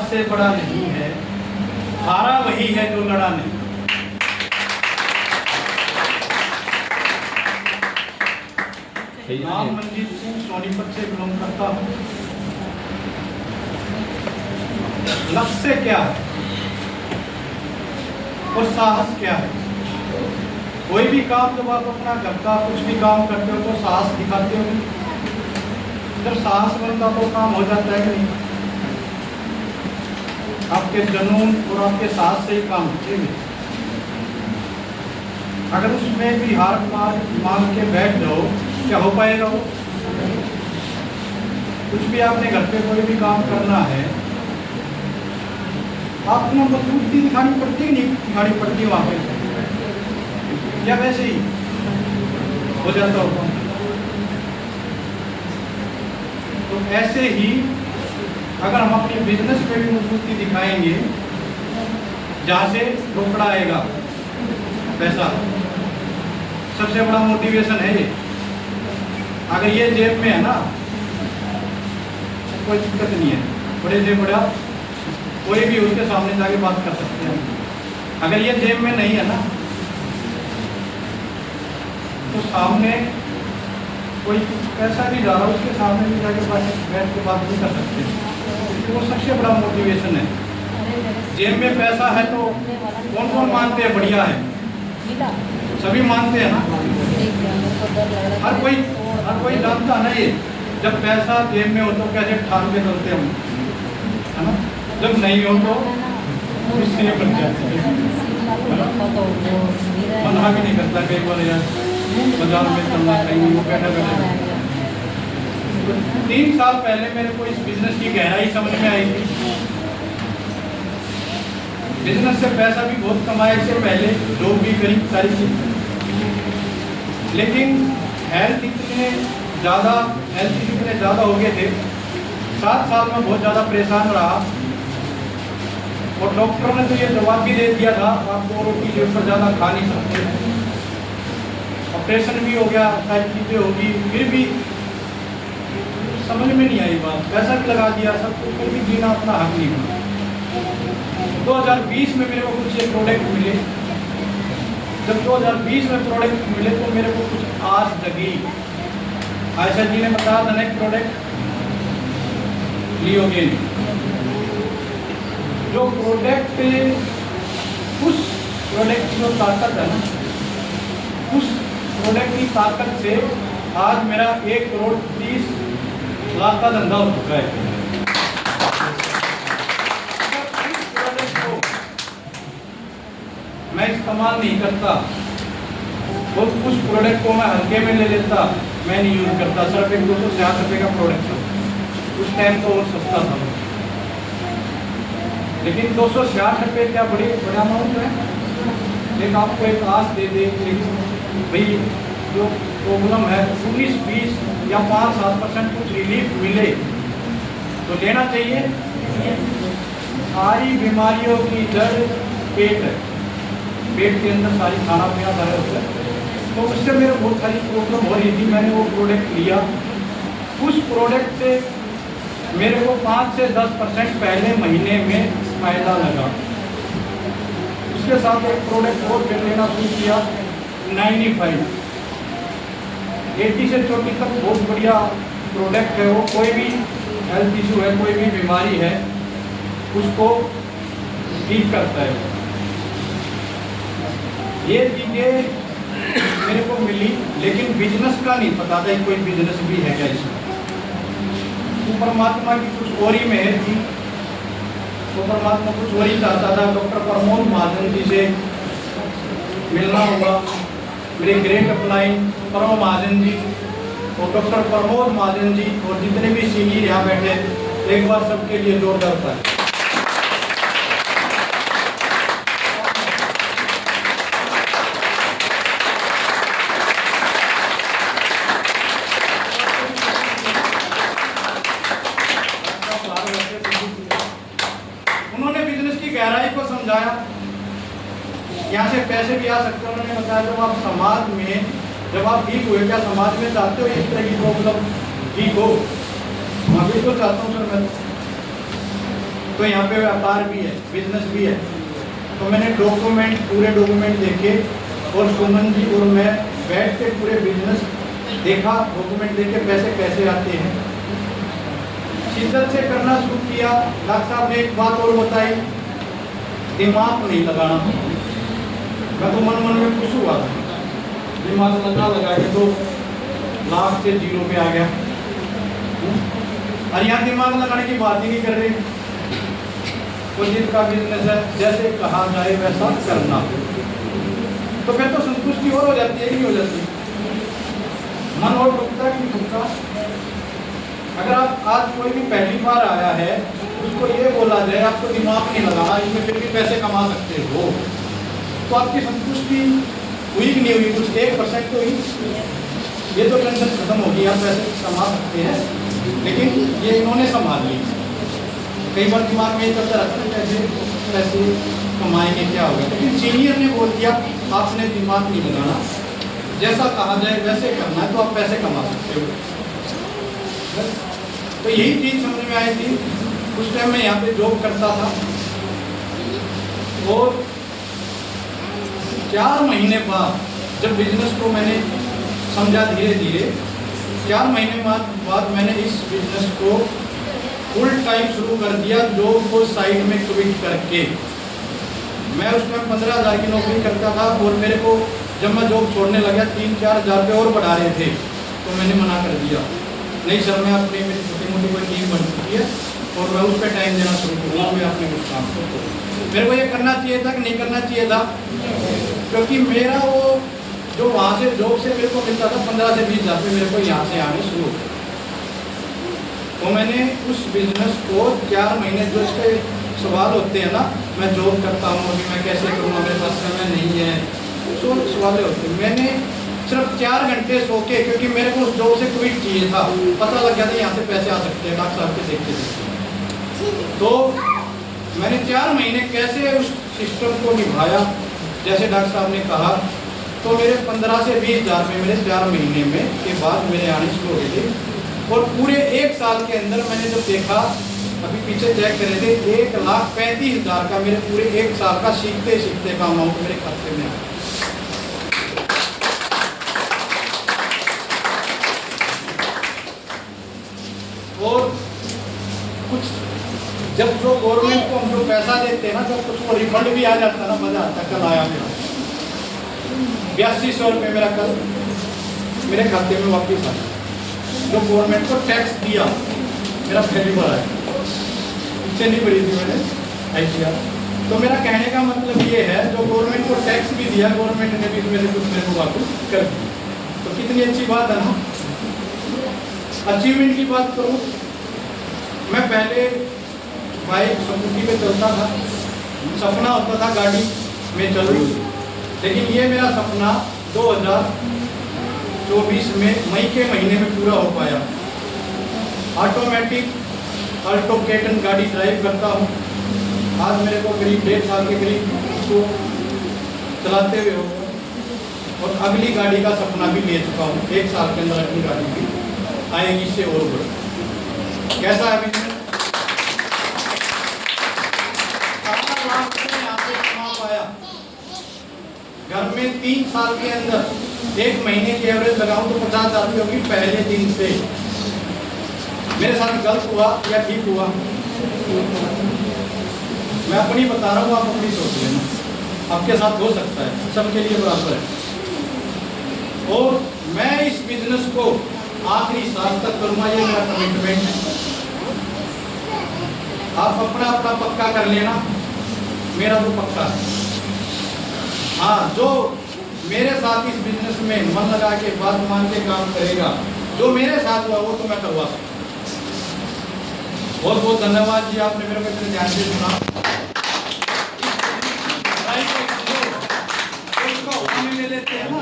से बड़ा नहीं है, हारा वही है जो लड़ा नहीं। नाम मनजीत सिंह, सोनीपत से बिलोंग करता हूँ। लक्ष्य क्या है और साहस क्या है? कोई भी काम जब आप अपना घर का कुछ भी काम करते हो तो साहस दिखाते हो। जब साहस बनता तो काम हो जाता है कि नहीं? आपके जुनून और आपके साहस से ही काम होते हैं। अगर उसमें भी हार मान के बैठ जाओ, क्या हो पाएगा? वो कुछ भी आपने घर पे कोई भी काम करना है, आपको मजबूती दिखानी पड़ती है, नहीं दिखानी पड़ती वहाँ पे, या वैसे ही हो जाता होगा? तो ऐसे ही अगर हम अपने बिजनेस पे भी मजबूती दिखाएंगे, जहाँ से रोकड़ा आएगा पैसा, सबसे बड़ा मोटिवेशन है ये। अगर ये जेब में है ना, कोई दिक्कत नहीं है, बड़े से बड़ा कोई भी उसके सामने जाके बात कर सकते हैं। अगर ये जेब में नहीं है ना, तो सामने कोई पैसा भी जा रहा है, उसके सामने भी जाके बैठ के बात नहीं कर सकते। तो वो सबसे बड़ा मोटिवेशन है। जेब में पैसा है तो कौन कौन मानते हैं बढ़िया है? सभी मानते हैं ना। हर कोई जानता नहीं, जब पैसा जेब में हो तो कैसे ठान के चलते हम, है ना? जब नहीं हो तो इसलिए बन जाते हैं, मना भी नहीं करता कई बार यार बाजार में चलना चाहिए, वो बैठा बैठा। 3 साल पहले मेरे को इस बिजनेस की गहराई समझ में आई थी। बिजनेस से पैसा भी बहुत कमाया, इससे पहले जॉब भी करी, सारी चीज। लेकिन हेल्थ इतने ज़्यादा हो गए थे, 7 साल में बहुत ज़्यादा परेशान रहा। और डॉक्टर ने तो ये जवाब भी दे दिया था, आपको रोटी के ऊपर ज़्यादा खा नहीं सकते, ऑपरेशन भी हो गया, सारी चीज़ें होगी, फिर भी समझ में नहीं आई बात। पैसा भी लगा दिया सब कुछ, फिर भी जीना अपना हक नहीं हुआ। 2020 में मेरे को कुछ ये प्रोडक्ट मिले। जब 2020 में प्रोडक्ट मिले तो मेरे को कुछ आस जगी। आयशा जी ने बताया था नेक्स्ट प्रोडक्ट लियोगेन। जो प्रोडक्ट, उस प्रोडक्ट की जो ताकत है ना, उस प्रोडक्ट की ताकत से आज मेरा 1 करोड़ 30 लाख का धंधा हो चुका है। मैं इस्तेमाल नहीं करता, और उस प्रोडक्ट को मैं हल्के में ले लेता, मैं नहीं यूज करता। सिर्फ 260 रुपये का प्रोडक्ट था, उस टाइम तो और सस्ता था, लेकिन 260 रुपये क्या बड़ा अमाउंट है? लेकिन आपको एक आस दे दे भाई जो प्रॉब्लम है 19-20 या 5-7% कुछ रिलीफ मिले तो लेना चाहिए। सारी बीमारियों की जड़ पेट है, पेट के अंदर सारी खाना पीना सारे होता है। तो उससे मेरे बहुत सारी प्रॉब्लम हो रही थी, मैंने वो प्रोडक्ट लिया। उस प्रोडक्ट से मेरे को 5 से 10% पहले महीने में फायदा लगा। उसके साथ एक प्रोडक्ट और फिर लेना शुरू किया, 95 80 से 40 तक बहुत बढ़िया प्रोडक्ट है वो। कोई भी हेल्थ इशू है, कोई भी बीमारी है, उसको ठीक करता है। ये चीज़ें मेरे को मिली, लेकिन बिजनेस का नहीं पता था कोई बिजनेस भी है क्या इसमें। तो परमात्मा की कुछ और ही मेहर थी, तो परमात्मा कुछ और ही चाहता था। डॉक्टर प्रमोद महाजन जी से मिलना होगा, मेरे ग्रेट अपलाइन परम महाजन जी और डॉक्टर प्रमोद महाजन जी और जितने भी सीनियर यहाँ बैठे, एक बार सबके लिए जोरदार था। उन्होंने बिजनेस की गहराई को समझाया, यहाँ से पैसे भी आ सकते हैं। उन्होंने बताया जब आप समाज में, जब आप ठीक हुए, क्या समाज में चाहते हो इस तरह की प्रॉब्लम ठीक हो? मैं भी तो चाहता हूँ सर। मैं तो यहाँ पे व्यापार भी है, बिजनेस भी है। तो मैंने डॉक्यूमेंट, पूरे डॉक्यूमेंट देखे और सुमन जी और मैं बैठ के पूरे बिजनेस देखा, डॉक्यूमेंट देखे पैसे कैसे आते हैं। शिद्दत से करना शुरू किया। डॉक्टर साहब ने एक बात और बताई, दिमाग नहीं लगाना। मैं तो मन मन में खुश हुआ था, दिमाग लगा के तो लाख से 0 पे आ गया। और यहाँ दिमाग लगाने की बात ही नहीं कर रहे। तो जिनका बिजनेस है, जैसे कहा जाए वैसा करना, तो फिर तो संतुष्टि और हो जाती है, नहीं हो जाती? मन और दुखता कि दुखता। अगर आप आज कोई भी पहली बार आया है, उसको ये बोला जाए आपको दिमाग नहीं लगाना, इसमें फिर भी पैसे कमा सकते हो, तो आपकी संतुष्टि हुई कि नहीं हुई? कुछ 1% तो हुई। ये तो टेंशन खत्म होगी, आप पैसे कमा सकते हैं, लेकिन ये इन्होंने संभाल ली। कई बार दिमाग में ये चलता रहता है कैसे पैसे कमाएंगे, क्या होगा, लेकिन सीनियर ने बोल दिया आपने दिमाग नहीं लगाना, जैसा कहा जाए वैसे करना है, तो आप पैसे कमा सकते हो। तो यही चीज़ समझ में आई थी। उस टाइम मैं यहाँ पे जॉब करता था और 4 महीने बाद जब बिजनेस को मैंने समझा धीरे धीरे, 4 महीने बाद मैंने इस बिजनेस को फुल टाइम शुरू कर दिया, जॉब को साइड में क्विट करके। मैं उसमें 15,000 की नौकरी करता था और मेरे को जब मैं जॉब छोड़ने लगा 3-4 हज़ार रुपये और बढ़ा रहे थे, तो मैंने मना कर दिया, नहीं सर मैं अपनी मेरी छोटी मोटी कोई टीम बन चुकी है और मैं उस पर टाइम देना शुरू करूँगा, मैं अपने कुछ काम करूँ। मेरे को ये करना चाहिए था कि नहीं करना चाहिए था? क्योंकि मेरा वो जो वहाँ से जॉब से मेरे को मिलता था 15 से 20 हज़ार रुपये, मेरे को यहाँ से आने शुरू हो। तो मैंने उस बिजनेस को 4 महीने, जो इसके सवाल होते हैं ना, मैं जॉब करता हूँ अभी मैं कैसे करूँगा, मेरे पास समय नहीं है, तो सवाल होते हैं। मैंने सिर्फ 4 घंटे सो के, क्योंकि मेरे को उस जॉब से क्विट चाहिए था, पता लग गया था यहाँ से पैसे आ सकते हैं डॉक्टर साहब के देखते देखते। तो मैंने 4 महीने कैसे उस सिस्टम को निभाया जैसे डॉक्टर साहब ने कहा, तो मेरे 15 से 20 हज़ार रुपये मेरे 4 महीने में के बाद मेरे आने शुरू हो गए थे। और पूरे 1 साल के अंदर मैंने जब देखा, अभी पीछे चेक करे थे, 1,35,000 का मेरे पूरे 1 साल का सीखते सीखते का अमाउंट मेरे खाते में आया। और कुछ जब जो गवर्नमेंट को हम जो पैसा देते हैं ना, जब कुछ वो रिफंड भी आ जाता है ना, मजा आता। कल आया मेरा 8200 रुपये मेरा कल मेरे खाते में वापस आया, जो गवर्नमेंट को टैक्स दिया मेरा पहली बार आया, इससे नहीं भरी थी मैंने ITR। तो मेरा कहने का मतलब ये है, जो गवर्नमेंट को टैक्स भी दिया, गवर्नमेंट ने भी मेरे कुछ मेरे को वापस कर दिया। तो कितनी अच्छी बात है ना। अचीवमेंट की बात करूँ, मैं पहले बाइक स्कूटी पे चलता था, सपना होता था गाड़ी में चलूँ, लेकिन ये मेरा सपना 2024 में मई के महीने में पूरा हो पाया। ऑटोमेटिक अल्टो K10 गाड़ी ड्राइव करता हूँ। आज मेरे को करीब 1.5 साल के करीब उसको चलाते हुए हो, और अगली गाड़ी का सपना भी ले चुका हूँ। 1 साल के अंदर अगली गाड़ी भी आएगी, इससे और बढ़। कैसा है बिजनेस? यहाँ पे कमा पाया। घर में 3 साल के अंदर 1 महीने की एवरेज लगाऊं तो 50,000 रुपये होगी पहले दिन से। मेरे साथ गलत हुआ या ठीक हुआ, मैं अपनी बता रहा हूँ, आप अपनी सोच लेना। आपके साथ हो सकता है, सबके लिए बराबर है। और मैं इस बिजनेस को आखिरी सांस तक करूँगा, ये मेरा कमिटमेंट है। आप अपना अपना पक्का कर लेना, मेरा तो पक्का है। हाँ, जो मेरे साथ इस बिजनेस में मन लगा के बात मान के काम करेगा, जो मेरे साथ हुआ वो तो मैं करवा सकता हूँ। बहुत बहुत धन्यवाद जी, आपने मेरे को इतने ध्यान से सुना। ले लेते हैं ना।